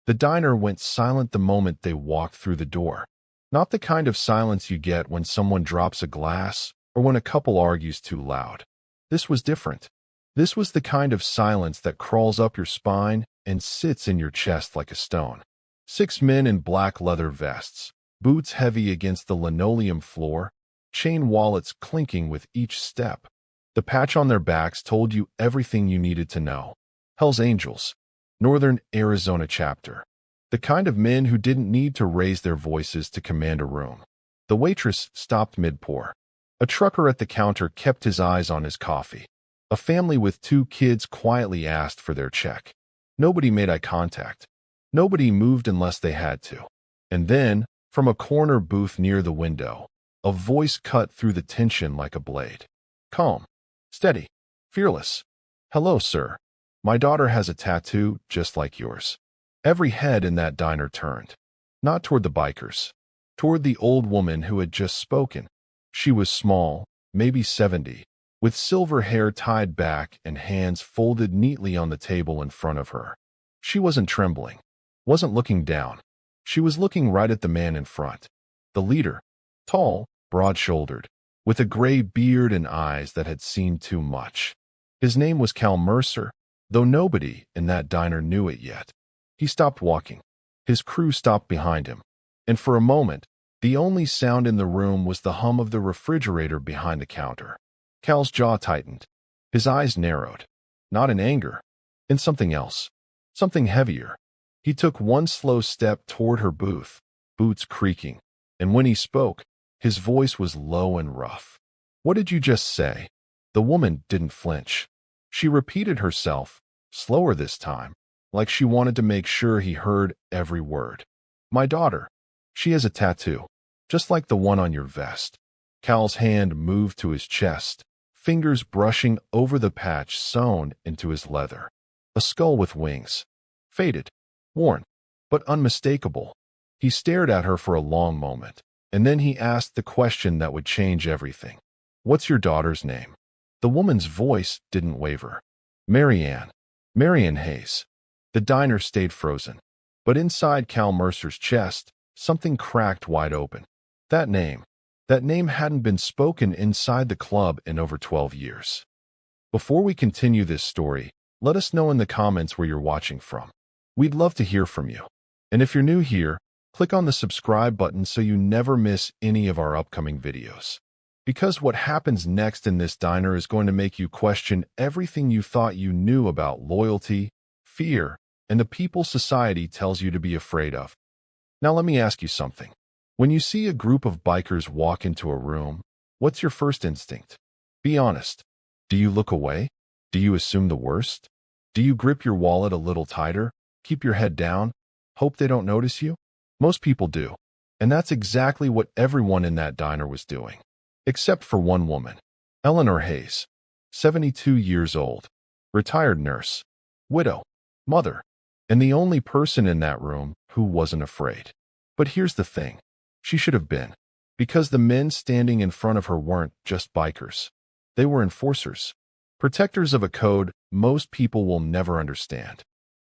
The diner went silent the moment they walked through the door. Not the kind of silence you get when someone drops a glass or when a couple argues too loud. This was different. This was the kind of silence that crawls up your spine and sits in your chest like a stone. 6 men in black leather vests, boots heavy against the linoleum floor, chain wallets clinking with each step. The patch on their backs told you everything you needed to know. Hell's Angels, Northern Arizona chapter. The kind of men who didn't need to raise their voices to command a room. The waitress stopped mid-pour. A trucker at the counter kept his eyes on his coffee. A family with 2 kids quietly asked for their check. Nobody made eye contact. Nobody moved unless they had to. And then, from a corner booth near the window, a voice cut through the tension like a blade. Calm, steady, fearless. Hello, sir. My daughter has a tattoo just like yours. Every head in that diner turned. Not toward the bikers. Toward the old woman who had just spoken. She was small, maybe 70, with silver hair tied back and hands folded neatly on the table in front of her. She wasn't trembling. Wasn't looking down. She was looking right at the man in front. The leader. Tall, broad-shouldered, with a gray beard and eyes that had seen too much. His name was Cal Mercer, though nobody in that diner knew it yet. He stopped walking. His crew stopped behind him. And for a moment, the only sound in the room was the hum of the refrigerator behind the counter. Cal's jaw tightened. His eyes narrowed. Not in anger. In something else. Something heavier. He took one slow step toward her booth, boots creaking. And when he spoke, his voice was low and rough. What did you just say? The woman didn't flinch. She repeated herself, slower this time, like she wanted to make sure he heard every word. My daughter. She has a tattoo, just like the one on your vest. Cal's hand moved to his chest, fingers brushing over the patch sewn into his leather. A skull with wings. Faded, worn, but unmistakable. He stared at her for a long moment, and then he asked the question that would change everything. What's your daughter's name? The woman's voice didn't waver. Marianne. Marianne Hayes. The diner stayed frozen. But inside Cal Mercer's chest, something cracked wide open. That name hadn't been spoken inside the club in over 12 years. Before we continue this story, let us know in the comments where you're watching from. We'd love to hear from you. And if you're new here, click on the subscribe button so you never miss any of our upcoming videos. Because what happens next in this diner is going to make you question everything you thought you knew about loyalty, fear, and the people society tells you to be afraid of. Now let me ask you something. When you see a group of bikers walk into a room, what's your first instinct? Be honest. Do you look away? Do you assume the worst? Do you grip your wallet a little tighter, keep your head down, hope they don't notice you? Most people do. And that's exactly what everyone in that diner was doing. Except for one woman. Eleanor Hayes. 72 years old. Retired nurse. Widow. Mother. And the only person in that room who wasn't afraid. But here's the thing. She should have been. Because the men standing in front of her weren't just bikers. They were enforcers. Protectors of a code most people will never understand.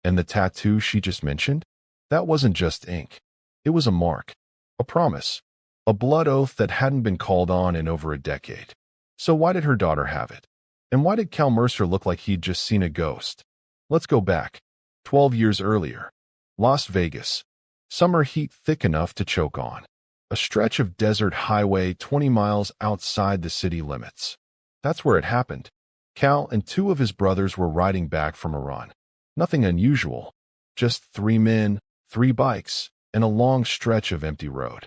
And the tattoo she just mentioned? That wasn't just ink. It was a mark. A promise. A blood oath that hadn't been called on in over a decade. So why did her daughter have it? And why did Cal Mercer look like he'd just seen a ghost? Let's go back. 12 years earlier. Las Vegas. Summer heat thick enough to choke on. A stretch of desert highway 20 miles outside the city limits. That's where it happened. Cal and 2 of his brothers were riding back from a run. Nothing unusual. Just 3 men, 3 bikes, and a long stretch of empty road.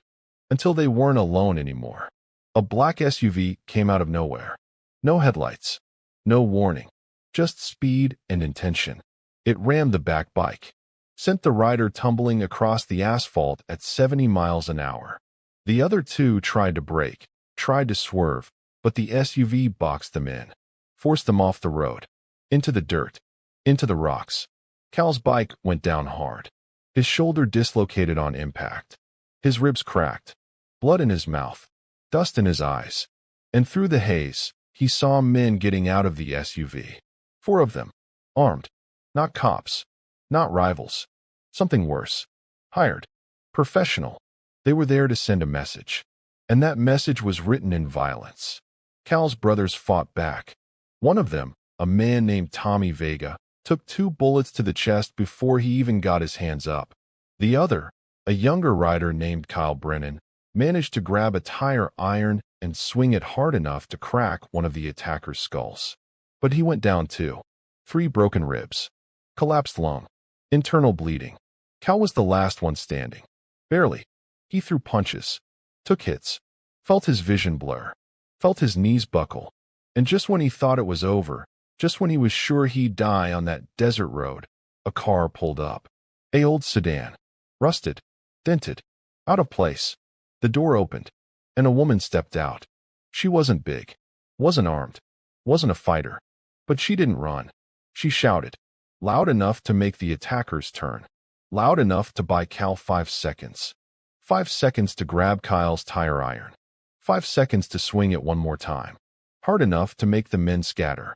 Until they weren't alone anymore. A black SUV came out of nowhere. No headlights. No warning. Just speed and intention. It rammed the back bike. Sent the rider tumbling across the asphalt at 70 miles an hour. The other 2 tried to brake, tried to swerve, but the SUV boxed them in. Forced them off the road. Into the dirt. Into the rocks. Cal's bike went down hard. His shoulder dislocated on impact. His ribs cracked. Blood in his mouth. Dust in his eyes. And through the haze, he saw men getting out of the SUV. 4 of them. Armed. Not cops. Not rivals. Something worse. Hired. Professional. They were there to send a message. And that message was written in violence. Cal's brothers fought back. One of them, a man named Tommy Vega, took 2 bullets to the chest before he even got his hands up. The other, a younger rider named Kyle Brennan, managed to grab a tire iron and swing it hard enough to crack one of the attacker's skulls. But he went down too. 3 broken ribs. Collapsed lung. Internal bleeding. Cal was the last one standing. Barely. He threw punches. Took hits. Felt his vision blur. Felt his knees buckle. And just when he thought it was over, just when he was sure he'd die on that desert road, a car pulled up. An old sedan. Rusted. Dented. Out of place. The door opened, and a woman stepped out. She wasn't big. Wasn't armed. Wasn't a fighter. But she didn't run. She shouted. Loud enough to make the attackers turn. Loud enough to buy Cal 5 seconds. 5 seconds to grab Kyle's tire iron. 5 seconds to swing it one more time. Hard enough to make the men scatter.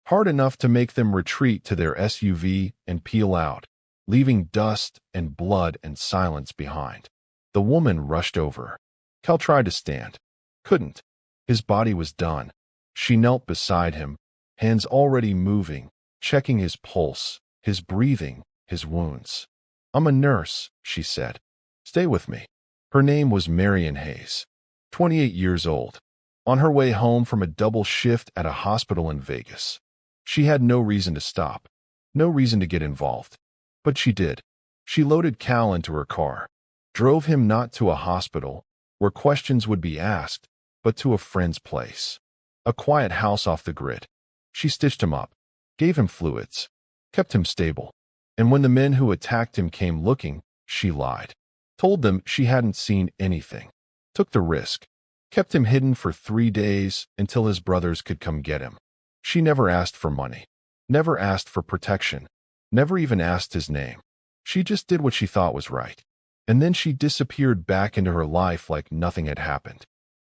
Hard enough to make them retreat to their SUV and peel out, leaving dust and blood and silence behind. The woman rushed over. Cal tried to stand. Couldn't. His body was done. She knelt beside him, hands already moving, checking his pulse, his breathing, his wounds. I'm a nurse, she said. Stay with me. Her name was Marion Hayes, 28 years old, on her way home from a double shift at a hospital in Vegas. She had no reason to stop, no reason to get involved. But she did. She loaded Cal into her car, drove him not to a hospital, where questions would be asked, but to a friend's place. A quiet house off the grid. She stitched him up, gave him fluids, kept him stable. And when the men who attacked him came looking, she lied. Told them she hadn't seen anything. Took the risk. Kept him hidden for 3 days until his brothers could come get him. She never asked for money. Never asked for protection. Never even asked his name. She just did what she thought was right. And then she disappeared back into her life like nothing had happened.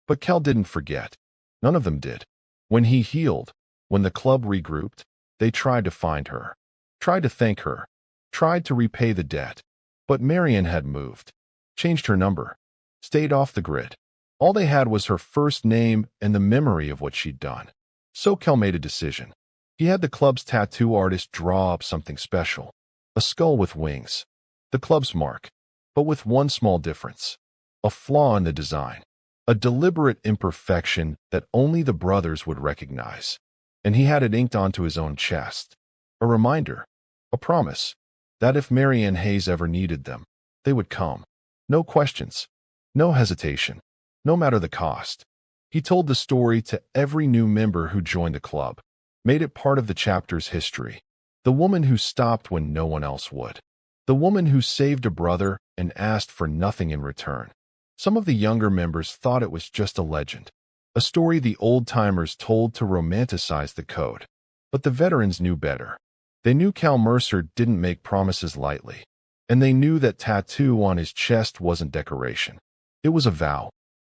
But Cal didn't forget. None of them did. When he healed, when the club regrouped, they tried to find her. Tried to thank her. Tried to repay the debt. But Marion had moved. Changed her number. Stayed off the grid. All they had was her first name and the memory of what she'd done. So Cal made a decision. He had the club's tattoo artist draw up something special. A skull with wings. The club's mark. But with one small difference. A flaw in the design. A deliberate imperfection that only the brothers would recognize. And he had it inked onto his own chest. A reminder. A promise. That if Marion Hayes ever needed them, they would come. No questions. No hesitation. No matter the cost. He told the story to every new member who joined the club. Made it part of the chapter's history. The woman who stopped when no one else would. The woman who saved a brother and asked for nothing in return. Some of the younger members thought it was just a legend. A story the old-timers told to romanticize the code. But the veterans knew better. They knew Cal Mercer didn't make promises lightly. And they knew that tattoo on his chest wasn't decoration. It was a vow.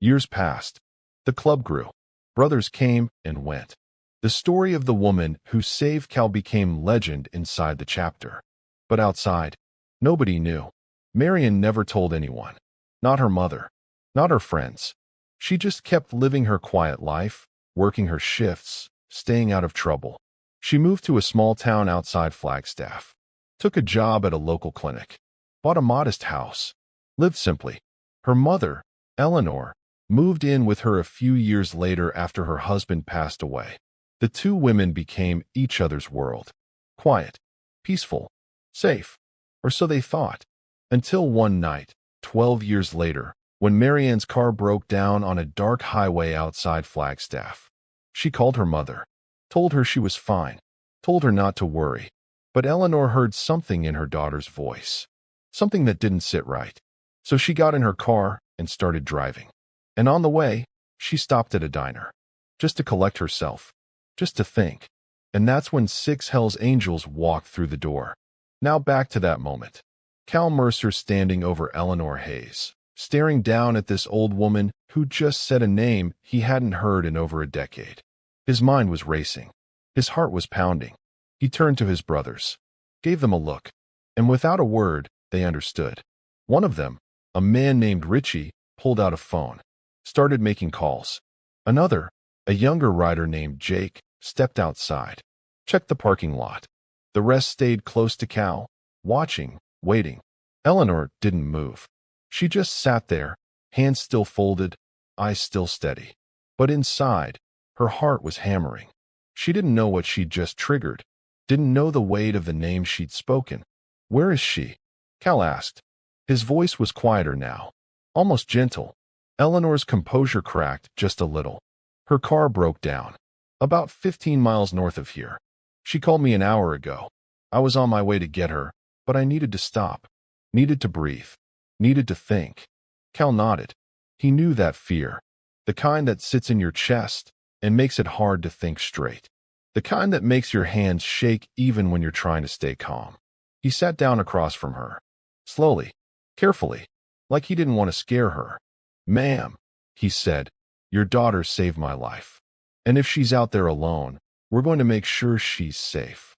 Years passed. The club grew. Brothers came and went. The story of the woman who saved Cal became legend inside the chapter. But outside, nobody knew. Marion never told anyone. Not her mother. Not her friends. She just kept living her quiet life, working her shifts, staying out of trouble. She moved to a small town outside Flagstaff. Took a job at a local clinic. Bought a modest house. Lived simply. Her mother, Eleanor, moved in with her a few years later after her husband passed away. The 2 women became each other's world. Quiet. Peaceful. Safe. Or so they thought. Until one night, 12 years later, when Marianne's car broke down on a dark highway outside Flagstaff. She called her mother. Told her she was fine. Told her not to worry. But Eleanor heard something in her daughter's voice. Something that didn't sit right. So she got in her car and started driving. And on the way, she stopped at a diner. Just to collect herself. Just to think. And that's when 6 Hell's Angels walked through the door. Now back to that moment. Cal Mercer standing over Eleanor Hayes, staring down at this old woman who just said a name he hadn't heard in over a decade. His mind was racing. His heart was pounding. He turned to his brothers. Gave them a look. And without a word, they understood. One of them, a man named Richie, pulled out a phone, started making calls. Another, a younger rider named Jake, stepped outside, checked the parking lot. The rest stayed close to Cal, watching, waiting. Eleanor didn't move. She just sat there, hands still folded, eyes still steady. But inside, her heart was hammering. She didn't know what she'd just triggered, didn't know the weight of the name she'd spoken. "Where is she?" Cal asked. His voice was quieter now, almost gentle. Eleanor's composure cracked just a little. "Her car broke down. About 15 miles north of here. She called me an hour ago. I was on my way to get her, but I needed to stop. Needed to breathe. Needed to think." Cal nodded. He knew that fear. The kind that sits in your chest and makes it hard to think straight. The kind that makes your hands shake even when you're trying to stay calm. He sat down across from her. Slowly, carefully, like he didn't want to scare her. "Ma'am," he said, "your daughter saved my life. And if she's out there alone, we're going to make sure she's safe."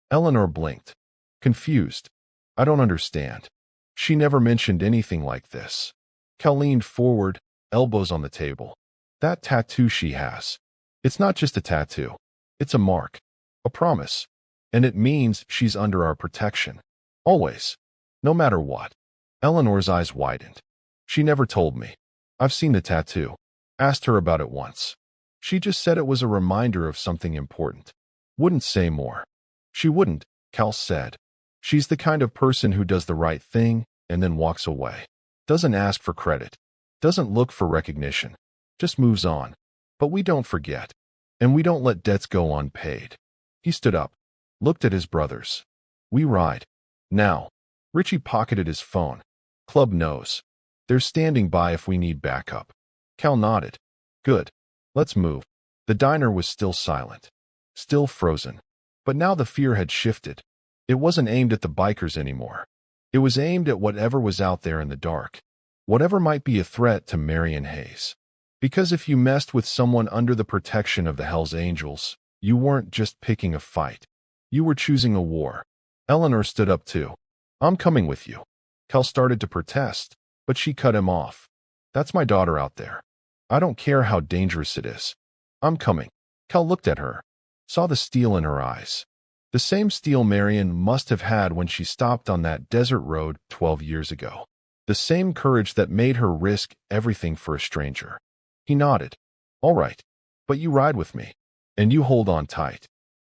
Eleanor blinked, confused. "I don't understand. She never mentioned anything like this." Cal leaned forward, elbows on the table. "That tattoo she has. It's not just a tattoo. It's a mark, a promise. And it means she's under our protection. Always. No matter what." Eleanor's eyes widened. "She never told me. I've seen the tattoo. Asked her about it once. She just said it was a reminder of something important. Wouldn't say more." "She wouldn't," Cal said. "She's the kind of person who does the right thing and then walks away. Doesn't ask for credit. Doesn't look for recognition. Just moves on. But we don't forget. And we don't let debts go unpaid." He stood up, looked at his brothers. "We ride. Now." Richie pocketed his phone. "Club knows. They're standing by if we need backup." Cal nodded. "Good. Let's move." The diner was still silent, still frozen. But now the fear had shifted. It wasn't aimed at the bikers anymore. It was aimed at whatever was out there in the dark. Whatever might be a threat to Marion Hayes. Because if you messed with someone under the protection of the Hells Angels, you weren't just picking a fight. You were choosing a war. Eleanor stood up too. "I'm coming with you." Cal started to protest, but she cut him off. "That's my daughter out there. I don't care how dangerous it is. I'm coming." Cal looked at her, saw the steel in her eyes. The same steel Marion must have had when she stopped on that desert road 12 years ago. The same courage that made her risk everything for a stranger. He nodded. "All right, but you ride with me. And you hold on tight."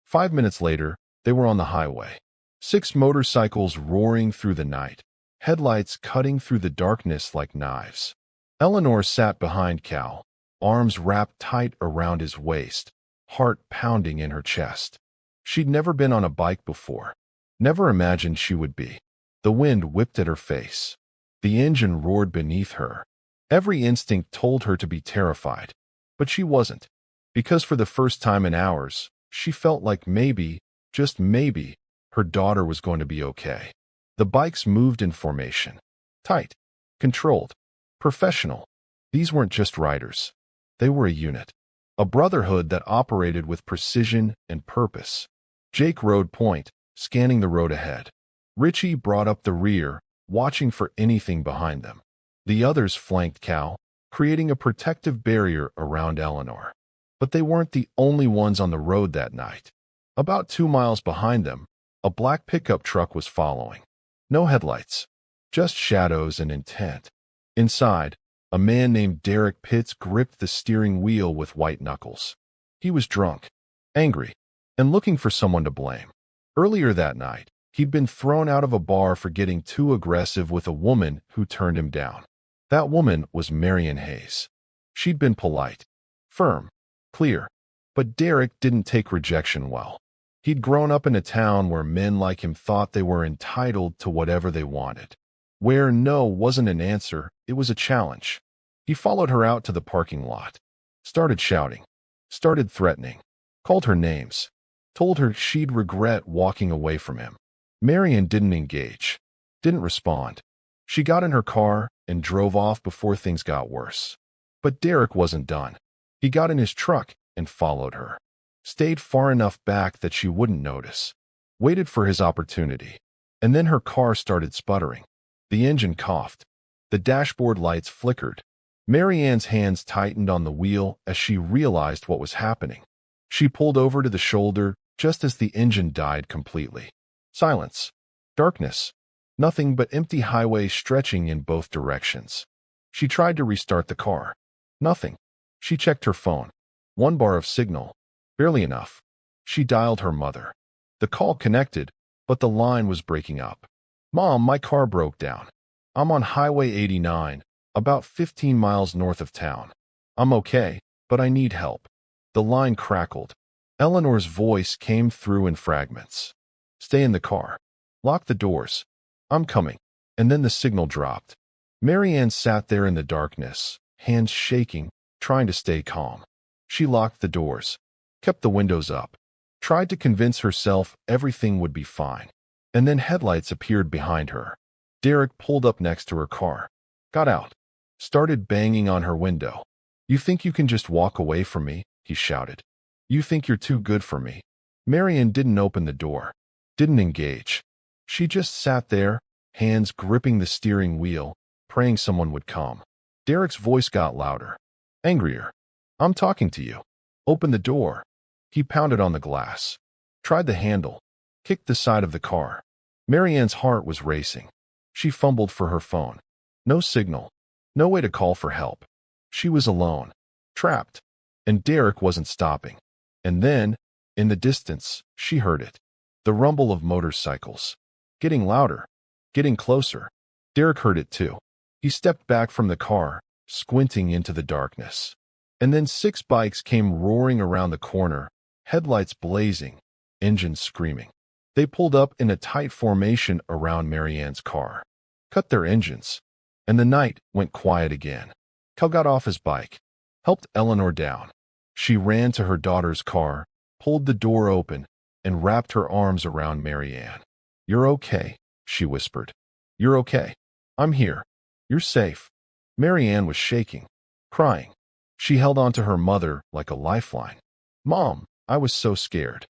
5 minutes later, they were on the highway. 6 motorcycles roaring through the night, headlights cutting through the darkness like knives. Eleanor sat behind Cal, arms wrapped tight around his waist, heart pounding in her chest. She'd never been on a bike before, never imagined she would be. The wind whipped at her face. The engine roared beneath her. Every instinct told her to be terrified, but she wasn't, because for the first time in hours, she felt like maybe, just maybe, her daughter was going to be okay. The bikes moved in formation. Tight, controlled, professional. These weren't just riders. They were a unit. A brotherhood that operated with precision and purpose. Jake rode point, scanning the road ahead. Richie brought up the rear, watching for anything behind them. The others flanked Cal, creating a protective barrier around Eleanor. But they weren't the only ones on the road that night. About 2 miles behind them, a black pickup truck was following. No headlights, just shadows and intent. Inside, a man named Derek Pitts gripped the steering wheel with white knuckles. He was drunk, angry, and looking for someone to blame. Earlier that night, he'd been thrown out of a bar for getting too aggressive with a woman who turned him down. That woman was Marion Hayes. She'd been polite, firm, clear, but Derek didn't take rejection well. He'd grown up in a town where men like him thought they were entitled to whatever they wanted. Where no wasn't an answer, it was a challenge. He followed her out to the parking lot. Started shouting. Started threatening. Called her names. Told her she'd regret walking away from him. Marion didn't engage. Didn't respond. She got in her car and drove off before things got worse. But Derek wasn't done. He got in his truck and followed her. Stayed far enough back that she wouldn't notice. Waited for his opportunity. And then her car started sputtering. The engine coughed. The dashboard lights flickered. Mary Ann's hands tightened on the wheel as she realized what was happening. She pulled over to the shoulder just as the engine died completely. Silence. Darkness. Nothing but empty highway stretching in both directions. She tried to restart the car. Nothing. She checked her phone. 1 bar of signal. Barely enough. She dialed her mother. The call connected, but the line was breaking up. "Mom, my car broke down. I'm on Highway 89, about 15 miles north of town. I'm okay, but I need help." The line crackled. Eleanor's voice came through in fragments. "Stay in the car. Lock the doors. I'm coming." And then the signal dropped. Mary Ann sat there in the darkness, hands shaking, trying to stay calm. She locked the doors, kept the windows up, tried to convince herself everything would be fine. And then headlights appeared behind her. Derek pulled up next to her car, got out, started banging on her window. "You think you can just walk away from me?" he shouted. "You think you're too good for me?" Mary Ann didn't open the door, didn't engage. She just sat there, hands gripping the steering wheel, praying someone would come. Derek's voice got louder, angrier. "I'm talking to you. Open the door." He pounded on the glass, tried the handle, kicked the side of the car. Mary Ann's heart was racing. She fumbled for her phone. No signal. No way to call for help. She was alone, trapped, and Derek wasn't stopping. And then, in the distance, she heard it. The rumble of motorcycles. Getting louder. Getting closer. Derek heard it too. He stepped back from the car, squinting into the darkness. And then 6 bikes came roaring around the corner, headlights blazing, engines screaming. They pulled up in a tight formation around Mary Ann's car, cut their engines, and the night went quiet again. Cal got off his bike, helped Eleanor down. She ran to her daughter's car, pulled the door open, and wrapped her arms around Mary Ann. "You're okay," she whispered. "You're okay. I'm here. You're safe." Mary Ann was shaking, crying. She held on to her mother like a lifeline. "Mom, I was so scared.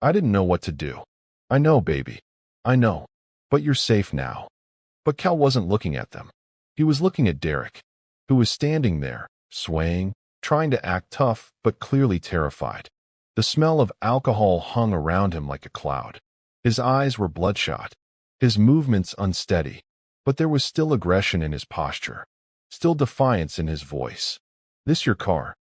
I didn't know what to do." "I know, baby. I know. But you're safe now." But Cal wasn't looking at them. He was looking at Derek, who was standing there, swaying, trying to act tough, but clearly terrified. The smell of alcohol hung around him like a cloud. His eyes were bloodshot, his movements unsteady, but there was still aggression in his posture, still defiance in his voice. "This your car?"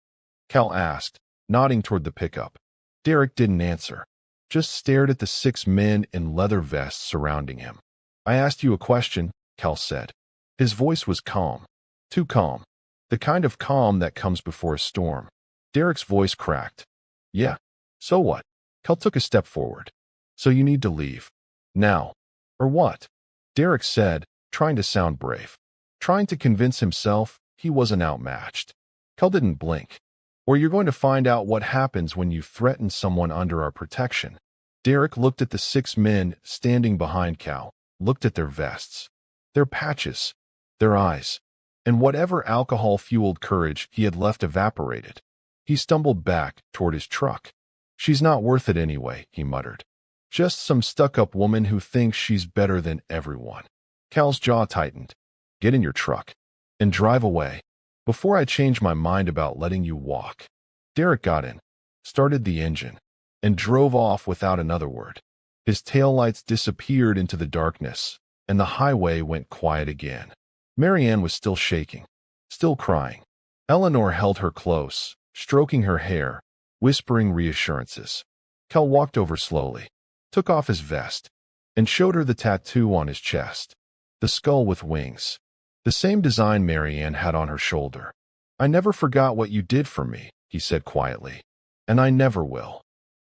Cal asked, nodding toward the pickup. Derek didn't answer, just stared at the 6 men in leather vests surrounding him. "I asked you a question," Cal said. His voice was calm, too calm, the kind of calm that comes before a storm. Derek's voice cracked. "Yeah. So what?" Cal took a step forward. "So you need to leave. Now. Or what?" Derek said, trying to sound brave, trying to convince himself he wasn't outmatched. Cal didn't blink. "Or you're going to find out what happens when you threaten someone under our protection." Derek looked at the 6 men standing behind Cal, looked at their vests, their patches, their eyes, and whatever alcohol-fueled courage he had left evaporated. He stumbled back toward his truck. "She's not worth it anyway," he muttered. "Just some stuck-up woman who thinks she's better than everyone." Cal's jaw tightened. "Get in your truck and drive away before I change my mind about letting you walk." Derek got in, started the engine, and drove off without another word. His taillights disappeared into the darkness, and the highway went quiet again. Mary Ann was still shaking, still crying. Eleanor held her close, stroking her hair, whispering reassurances. Cal walked over slowly, took off his vest, and showed her the tattoo on his chest, the skull with wings, the same design Mary Ann had on her shoulder. "I never forgot what you did for me," he said quietly, "and I never will."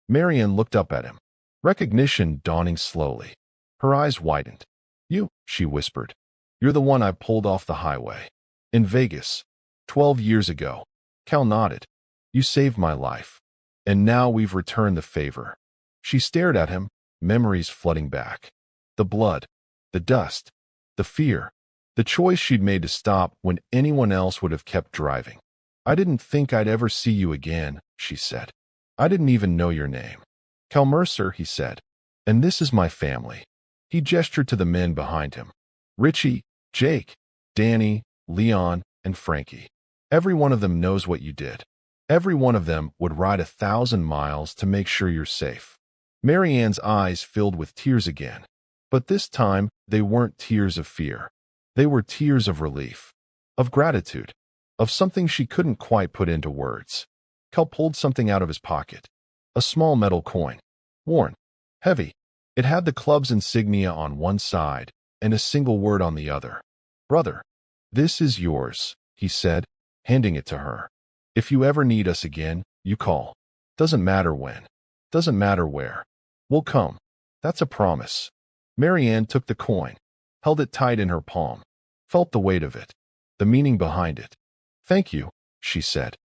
Mary Ann looked up at him, recognition dawning slowly. Her eyes widened. "You," she whispered. "You're the one I pulled off the highway. In Vegas. 12 years ago." Cal nodded. "You saved my life. And now we've returned the favor." She stared at him, memories flooding back. The blood, the dust, the fear, the choice she'd made to stop when anyone else would have kept driving. "I didn't think I'd ever see you again," she said. "I didn't even know your name." "Cal Mercer," he said. "And this is my family." He gestured to the men behind him. Richie, Jake, Danny, Leon, and Frankie. Every one of them knows what you did. Every one of them would ride 1,000 miles to make sure you're safe. Mary Ann's eyes filled with tears again. But this time, they weren't tears of fear. They were tears of relief, of gratitude, of something she couldn't quite put into words. Cal pulled something out of his pocket. A small metal coin. Worn. Heavy. It had the club's insignia on one side and a single word on the other. Brother, this is yours, he said, handing it to her. If you ever need us again, you call. Doesn't matter when. Doesn't matter where. We'll come. That's a promise. Mary Ann took the coin, held it tight in her palm, felt the weight of it, the meaning behind it. Thank you, she said.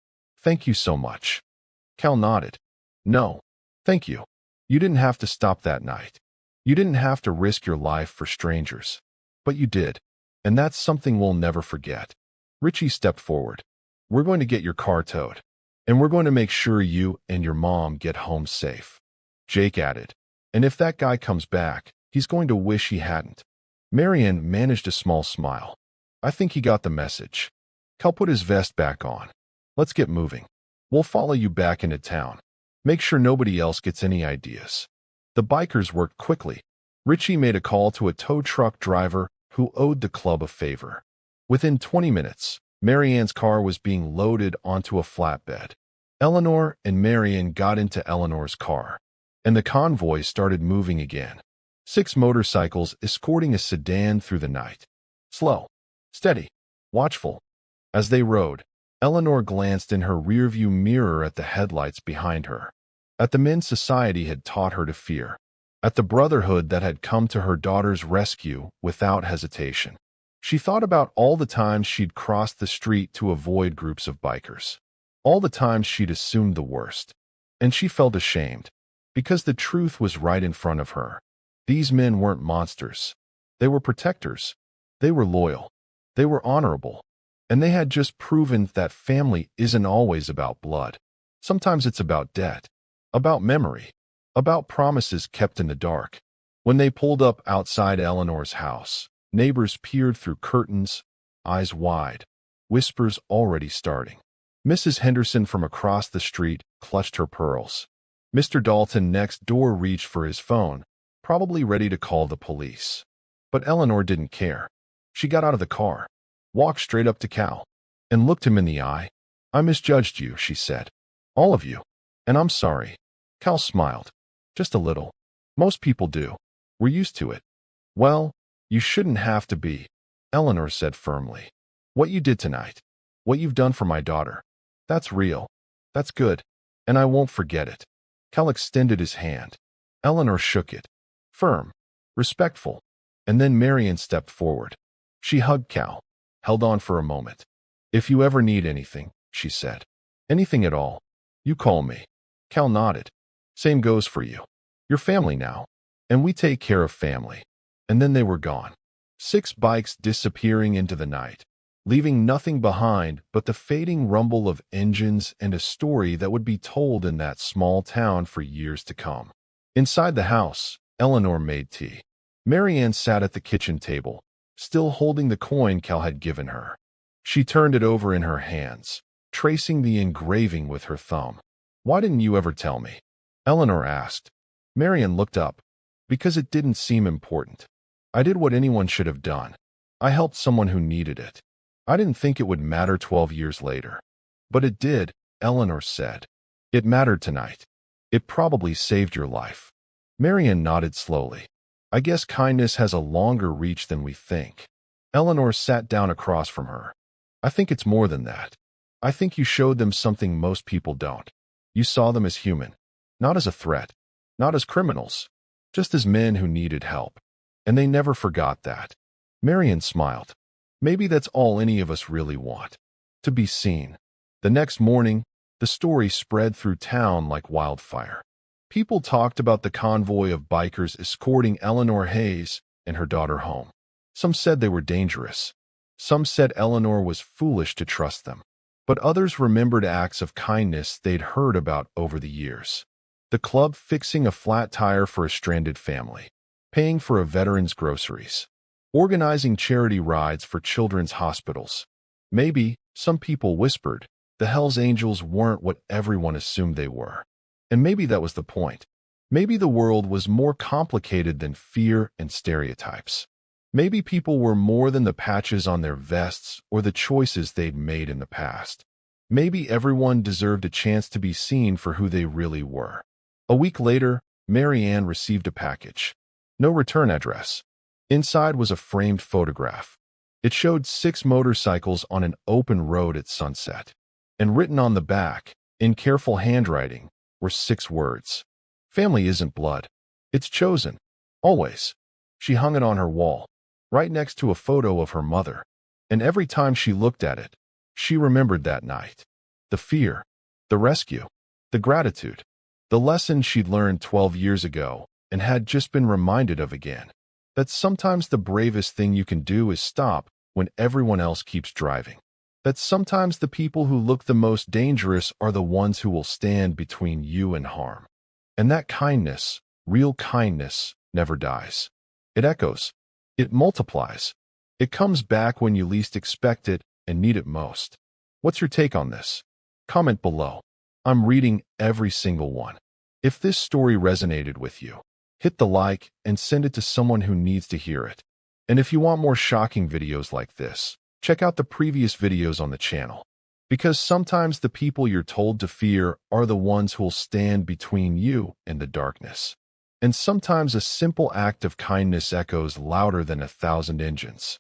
Thank you so much. Cal nodded. No, thank you. You didn't have to stop that night. You didn't have to risk your life for strangers. But you did. And that's something we'll never forget. Richie stepped forward. We're going to get your car towed. And we're going to make sure you and your mom get home safe. Jake added. And if that guy comes back, he's going to wish he hadn't. Mary Ann managed a small smile. I think he got the message. Cal put his vest back on. Let's get moving. We'll follow you back into town. Make sure nobody else gets any ideas. The bikers worked quickly. Richie made a call to a tow truck driver who owed the club a favor. Within 20 minutes, Mary Ann's car was being loaded onto a flatbed. Eleanor and Mary Ann got into Eleanor's car, and the convoy started moving again. 6 motorcycles escorting a sedan through the night. Slow, steady, watchful. As they rode, Eleanor glanced in her rearview mirror at the headlights behind her, at the men society had taught her to fear, at the brotherhood that had come to her daughter's rescue without hesitation. She thought about all the times she'd crossed the street to avoid groups of bikers, all the times she'd assumed the worst, and she felt ashamed, because the truth was right in front of her. These men weren't monsters. They were protectors. They were loyal. They were honorable. And they had just proven that family isn't always about blood. Sometimes it's about debt, about memory, about promises kept in the dark. When they pulled up outside Eleanor's house, neighbors peered through curtains, eyes wide, whispers already starting. Mrs. Henderson from across the street clutched her pearls. Mr. Dalton next door reached for his phone, probably ready to call the police. But Eleanor didn't care. She got out of the car, walked straight up to Cal, and looked him in the eye. I misjudged you, she said. All of you. And I'm sorry. Cal smiled. Just a little. Most people do. We're used to it. Well, you shouldn't have to be, Eleanor said firmly. What you did tonight, what you've done for my daughter, that's real. That's good. And I won't forget it. Cal extended his hand. Eleanor shook it. Firm. Respectful. And then Mary Ann stepped forward. She hugged Cal. Held on for a moment. If you ever need anything, she said. Anything at all, you call me. Cal nodded. Same goes for you. You're family now. And we take care of family. And then they were gone. 6 bikes disappearing into the night, leaving nothing behind but the fading rumble of engines and a story that would be told in that small town for years to come. Inside the house, Eleanor made tea. Mary Ann sat at the kitchen table, still holding the coin Cal had given her. She turned it over in her hands, tracing the engraving with her thumb. Why didn't you ever tell me? Eleanor asked. Mary Ann looked up. Because it didn't seem important. I did what anyone should have done. I helped someone who needed it. I didn't think it would matter 12 years later. But it did, Eleanor said. It mattered tonight. It probably saved your life. Mary Ann nodded slowly. I guess kindness has a longer reach than we think. Eleanor sat down across from her. I think it's more than that. I think you showed them something most people don't. You saw them as human, not as a threat, not as criminals, just as men who needed help. And they never forgot that. Mary Ann smiled. Maybe that's all any of us really want. To be seen. The next morning, the story spread through town like wildfire. People talked about the convoy of bikers escorting Eleanor Hayes and her daughter home. Some said they were dangerous. Some said Eleanor was foolish to trust them. But others remembered acts of kindness they'd heard about over the years. The club fixing a flat tire for a stranded family. paying for a veteran's groceries, organizing charity rides for children's hospitals. Maybe, some people whispered, the Hells Angels weren't what everyone assumed they were. And maybe that was the point. Maybe the world was more complicated than fear and stereotypes. Maybe people were more than the patches on their vests or the choices they'd made in the past. Maybe everyone deserved a chance to be seen for who they really were. A week later, Mary Ann received a package. No return address. Inside was a framed photograph. It showed 6 motorcycles on an open road at sunset. And written on the back, in careful handwriting, were 6 words. Family isn't blood. It's chosen. Always. She hung it on her wall, right next to a photo of her mother. And every time she looked at it, she remembered that night. The fear, the rescue, the gratitude, the lesson she'd learned 12 years ago and had just been reminded of again. That sometimes the bravest thing you can do is stop when everyone else keeps driving. That sometimes the people who look the most dangerous are the ones who will stand between you and harm. And that kindness, real kindness, never dies. It echoes. It multiplies. It comes back when you least expect it and need it most. What's your take on this? Comment below. I'm reading every single one. If this story resonated with you, hit the like and send it to someone who needs to hear it. And if you want more shocking videos like this, check out the previous videos on the channel. Because sometimes the people you're told to fear are the ones who'll stand between you and the darkness. And sometimes a simple act of kindness echoes louder than 1,000 engines.